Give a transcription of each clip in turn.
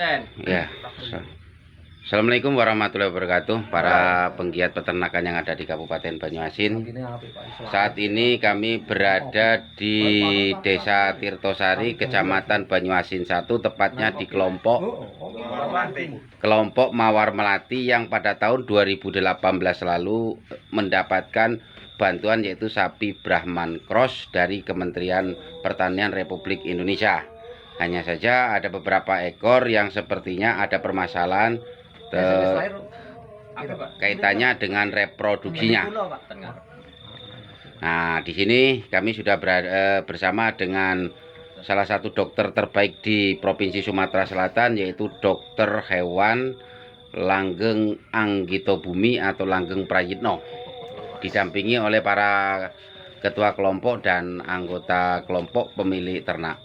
Ya. Assalamualaikum warahmatullahi wabarakatuh. Para penggiat peternakan yang ada di Kabupaten Banyuasin. Saat ini kami berada di Desa Tirtosari, Kecamatan Banyuasin 1, tepatnya di kelompok Mawar Melati yang pada tahun 2018 lalu mendapatkan bantuan, yaitu sapi Brahman Cross dari Kementerian Pertanian Republik Indonesia. Hanya saja ada beberapa ekor yang sepertinya ada permasalahan kaitannya dengan reproduksinya. Nah, di sini kami sudah bersama dengan salah satu dokter terbaik di Provinsi Sumatera Selatan, yaitu Dokter Hewan Langgeng Anggito Bumi atau Langgeng Prayitno, didampingi oleh para ketua kelompok dan anggota kelompok pemilik ternak.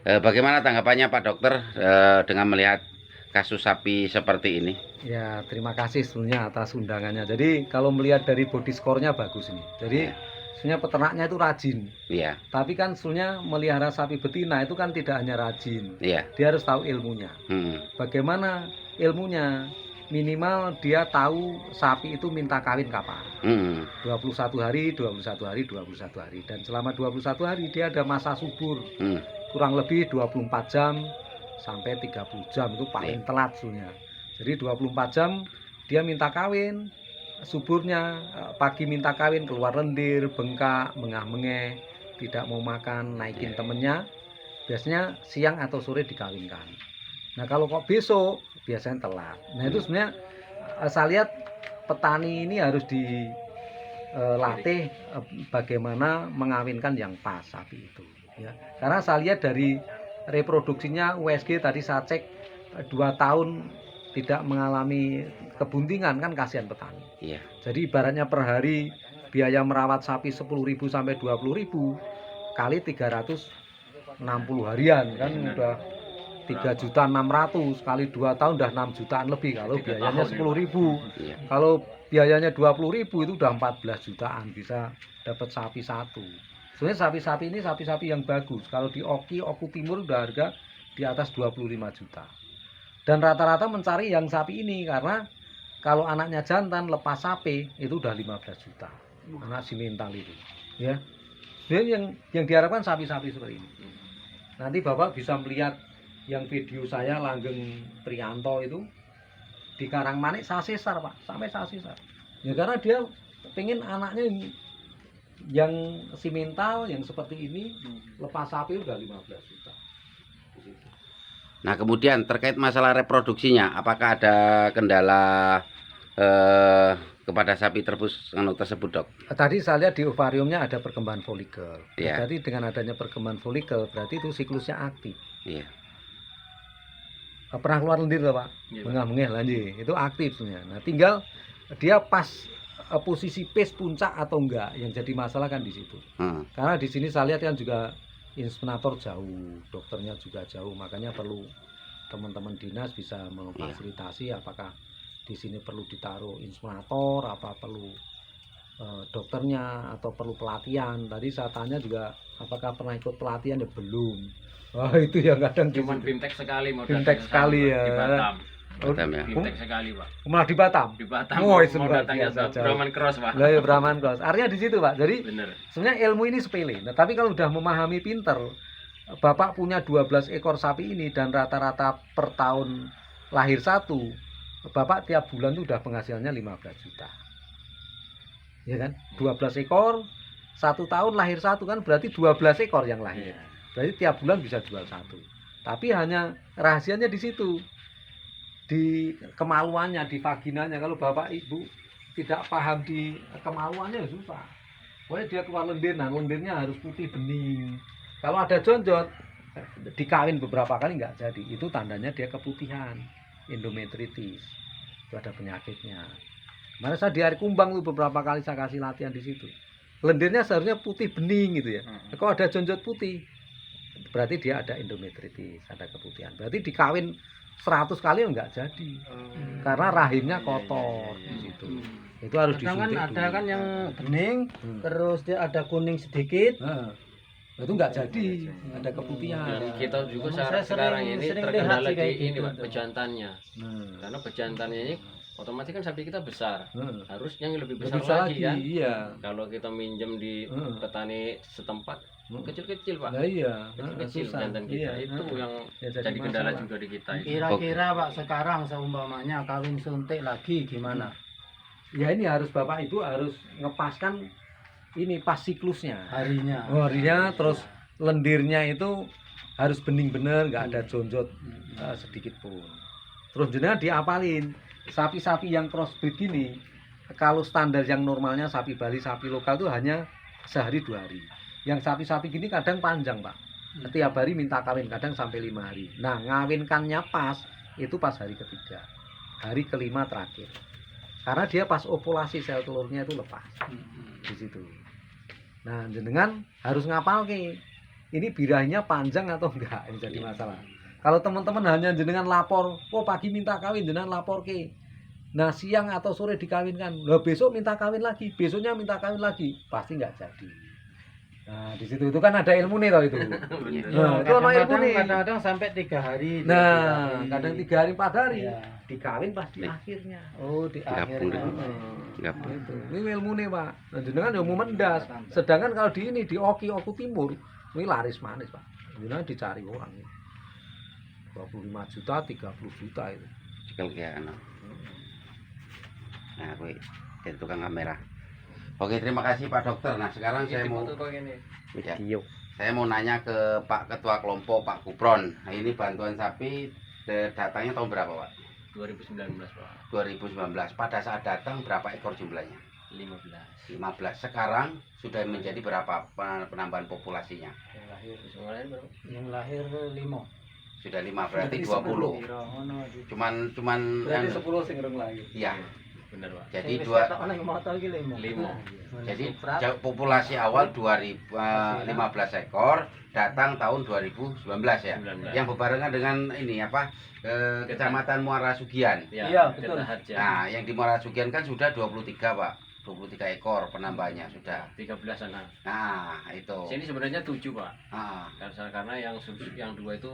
Bagaimana tanggapannya Pak Dokter dengan melihat kasus sapi seperti ini? Ya, terima kasih sebenarnya atas undangannya. Jadi kalau melihat dari body score-nya bagus ini. Jadi sebenarnya peternaknya itu rajin. Iya. Tapi kan sebenarnya melihara sapi betina itu kan tidak hanya rajin. Iya. Dia harus tahu ilmunya. Bagaimana ilmunya? Minimal dia tahu sapi itu minta kawin kapan. 21 hari, 21 hari, 21 hari. Dan selama 21 hari dia ada masa subur. Kurang lebih 24 jam sampai 30 jam itu paling telat sebenarnya. Jadi 24 jam dia minta kawin, suburnya pagi minta kawin, keluar lendir, bengkak, mengah-mengeh, tidak mau makan, naikin temennya. Biasanya siang atau sore dikawinkan. Nah kalau kok besok biasanya telat. Nah itu sebenarnya saya lihat petani ini harus dilatih bagaimana mengawinkan yang pas sapi itu. Ya. Karena saya lihat dari reproduksinya USG tadi saya cek 2 tahun tidak mengalami kebuntingan, kan kasihan petani. Iya. Jadi ibaratnya per hari biaya merawat sapi 10.000 sampai 20.000 kali 360 harian kan udah 3.600.000 kali 2 tahun udah 6 jutaan lebih kalau biayanya 10.000. Iya. Kalau biayanya 20.000 itu udah 14 jutaan bisa dapat sapi satu. Sebenarnya sapi-sapi ini sapi-sapi yang bagus. Kalau di Oku Timur udah harga di atas 25 juta. Dan rata-rata mencari yang sapi ini karena kalau anaknya jantan lepas sapi itu udah 15 juta. Anak simental itu, ya. Sebenarnya yang diharapkan sapi-sapi seperti ini. Nanti Bapak bisa melihat yang video saya Langgeng Prianto itu di Karangmanik saya sesar, Pak, sampai saya sesar. Ya karena dia pengen anaknya yang simental yang seperti ini lepas sapi udah 15 juta. Nah, kemudian terkait masalah reproduksinya, apakah ada kendala kepada sapi tersebut, Dok? Tadi saya lihat di ovariumnya ada perkembangan folikel. Yeah. Jadi dengan adanya perkembangan folikel berarti itu siklusnya aktif. Iya. Pernah keluar lendir Pak? Mengah-mengeh lanjut. Itu aktif sebenarnya. Nah, tinggal dia pas posisi pace puncak atau enggak, yang jadi masalah kan di situ. Karena di sini saya lihat kan juga inseminator jauh, dokternya juga jauh, makanya perlu teman-teman dinas bisa memfasilitasi apakah di sini perlu ditaruh inseminator, apa perlu dokternya atau perlu pelatihan. Tadi saya tanya juga apakah pernah ikut pelatihan, ya belum. Oh itu yang kadang cuman bimtek sekali, bimtek sekali ya. Di Batam. Batam ya. Bimtek sekali, Pak. Malah di Batam. Di Batam. Oh, mau datangnya Brahman Cross, Pak. Lah ya Brahman Cross. Artinya di situ, Pak. Jadi bener. Sebenarnya ilmu ini sepele. Nah, tapi kalau udah memahami pinter, Bapak punya 12 ekor sapi ini dan rata-rata per tahun lahir satu, Bapak tiap bulan tuh udah penghasilannya 15 juta. Ya kan? 12 ekor, 1 tahun lahir satu kan berarti 12 ekor yang lahir. Berarti tiap bulan bisa jual satu. Tapi hanya rahasianya di situ. Di kemaluannya, di vaginanya. Kalau Bapak Ibu tidak paham di kemaluannya susah. Pokoknya dia keluar lendir, nah lendirnya harus putih bening. Kalau ada jonjot, dikawin beberapa kali nggak jadi. Itu tandanya dia keputihan, endometritis. Itu ada penyakitnya. Mana saya di Hari Kumbang tuh beberapa kali saya kasih latihan di situ. Lendirnya seharusnya putih bening gitu ya. Kalau ada jonjot putih, berarti dia ada endometritis, ada keputihan. Berarti dikawin 100 kali enggak jadi. Karena rahimnya kotor di situ. Itu harus disuntik kan ada kan yang bening, terus dia ada kuning sedikit. itu nggak jadi, ada keputihan. Dan kita juga Memang saya sekarang sering- ini sering terkendala lihat sih di kayak ini gitu Pak, tuh. bejantannya. Nah, Karena bejantannya ini otomatis kan sapi kita besar. Harus yang lebih besar lebih besar lagi lagi, kan. iya. Kalau kita minjem di petani setempat kecil-kecil Pak. Nah iya, Kecil-kecil susah. jantan kita Iya, itu yang ya, jadi kendala masalah. juga di kita ini. Kira-kira Pak sekarang seumpamanya kawin suntik lagi gimana? Ya ini harus Bapak Ibu harus ngepaskan ini pas siklusnya. Harinya. Harinya terus lendirnya itu harus bening bener, nggak ada jonjot sedikit pun. Terus jenengan diapalin sapi-sapi yang crossbreed gini, kalau standar yang normalnya sapi Bali, sapi lokal itu hanya sehari 2 hari. Yang sapi-sapi gini kadang panjang Pak, setiap hari minta kawin, kadang sampai 5 hari. Nah ngawinkannya pas itu pas hari ketiga, hari kelima terakhir, karena dia pas ovulasi sel telurnya itu lepas di situ. Nah jenengan harus ngapal ke ini birahinya panjang atau enggak, yang jadi masalah. Kalau teman-teman hanya jenengan lapor, oh pagi minta kawin, jenengan lapor ke. Nah siang atau sore dikawinkan, lah besok minta kawin lagi, besoknya minta kawin lagi, pasti nggak jadi. Nah di situ itu kan ada ilmu nih toh itu. Nah, itu ono ilmu nih. Kadang-kadang sampai 3 hari. Nah kadang 3 hari 4 hari, Iya. dikawin pasti Nih. akhirnya. Oh, di akhir. Gabung deh. Nah, Gabung. itu. Ini ilmu nih Pak. Nah jenengan yang mau mendas. Sedangkan kalau di ini di Oku Timur, ini laris manis Pak. Jenengan dicari orang ini. 25 juta, 30 juta itu. Cekel ke anak. Nah, gue dari tukang kamera. Oke, terima kasih Pak Dokter. Nah, sekarang saya mau ya, saya mau nanya ke Pak Ketua Kelompok Pak Kupron. Nah, ini bantuan sapi datangnya tahun berapa, Pak? 2019 Pak. 2019. Pada saat datang berapa ekor jumlahnya? 15. 15. Sekarang sudah menjadi berapa penambahan populasinya? Yang lahir. Semuanya berapa? Yang lahir 5. Sudah 5, berarti Berarti 20. Cuman Berarti yang 10 sing reng lagi. iya. Benar Pak. Jadi dua Lima. Jadi populasi awal 2015 ekor, datang tahun 2019 ya. 19. Yang berbarengan dengan ini apa? Kecamatan Muara Sugian. Ya, Iya, betul. betul. Nah, yang di Muara Sugian kan sudah 23, Pak. 23 ekor penambahnya sudah. 13 sana. Nah, itu. Sini sebenarnya 7 Pak. Ah, Karena yang 2 itu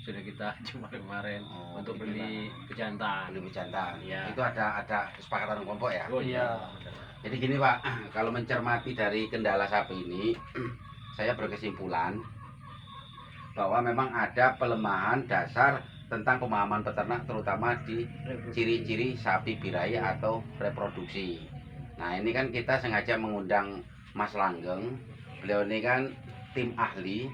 sudah kita coba kemarin Oh, untuk gimana? beli pejantan. beli jantan. Iya. Itu ada kesepakatan kelompok ya. Oh iya. Jadi gini Pak, kalau mencermati dari kendala sapi ini, saya berkesimpulan bahwa memang ada pelemahan dasar tentang pemahaman peternak, terutama di ciri-ciri sapi birahi atau reproduksi. Nah ini kan kita sengaja mengundang Mas Langgeng, beliau ini kan tim ahli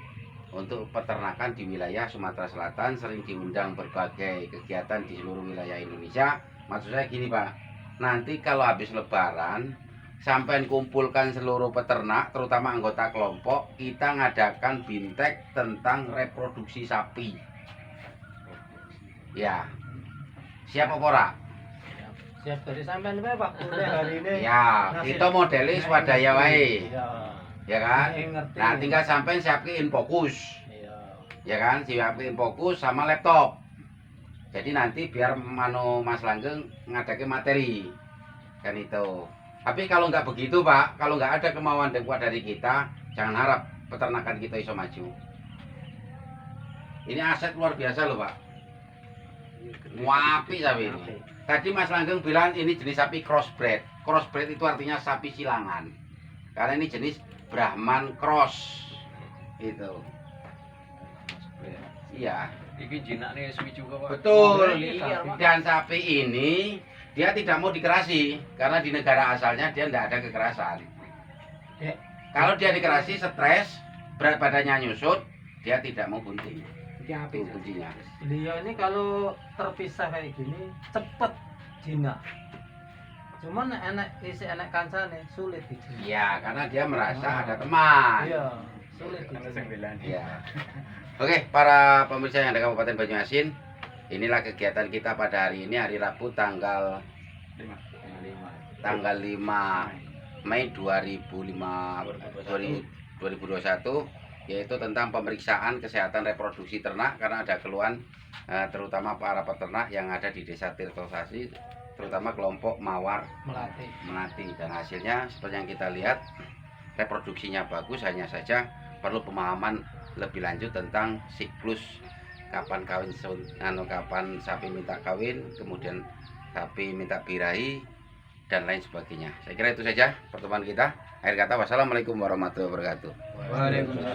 untuk peternakan di wilayah Sumatera Selatan, sering diundang berbagai kegiatan di seluruh wilayah Indonesia. Maksud saya gini Pak, nanti kalau habis lebaran sampai kumpulkan seluruh peternak, terutama anggota kelompok, kita ngadakan bintek tentang reproduksi sapi. Ya, siap apa ora? Siap dari sampean wae Pak, mulai hari ini. Ya, kita modelis swadaya wae, Iya. ya kan? Ngerti. Nah, tinggal sampai siapin fokus, Iya. ya kan? Siapin fokus sama laptop. Jadi nanti biar Mas Langgeng ngadake materi, kan itu. Tapi kalau nggak begitu Pak, kalau nggak ada kemauan dan kuat dari kita, jangan harap peternakan kita iso maju. Ini aset luar biasa loh Pak. Wapi sapi ini. Tadi Mas Langgeng bilang ini jenis sapi crossbred. Crossbred itu artinya sapi silangan. Karena ini jenis Brahman cross. Itu. Iya. Iki jinaknya resmi juga Pak. Betul. Liar, Pak. Dan sapi ini dia tidak mau dikerasi karena di negara asalnya dia tidak ada kekerasan. Ya. Kalau dia dikerasi, stres, berat badannya nyusut, dia tidak mau bunting. Itu kuncinya. Beliau ini kalau terpisah kayak gini cepet jinak. Cuman enak isi enak kancane sulit dijinak. Iya, karena dia merasa ada teman. Iya, sulit dijinak. Iya. Oke, para pemirsa yang ada Kabupaten Banyuasin, inilah kegiatan kita pada hari ini, hari Rabu tanggal 5 Mei 2021, yaitu tentang pemeriksaan kesehatan reproduksi ternak karena ada keluhan terutama para peternak yang ada di Desa Tirtosari, terutama kelompok Mawar Melatih. Melati, dan hasilnya seperti yang kita lihat reproduksinya bagus, hanya saja perlu pemahaman lebih lanjut tentang siklus kapan kawin, kapan sapi minta kawin, kemudian sapi minta birahi dan lain sebagainya. Saya kira itu saja pertemuan kita. Akhir kata, wassalamualaikum warahmatullahi wabarakatuh. Waalaikumsalam.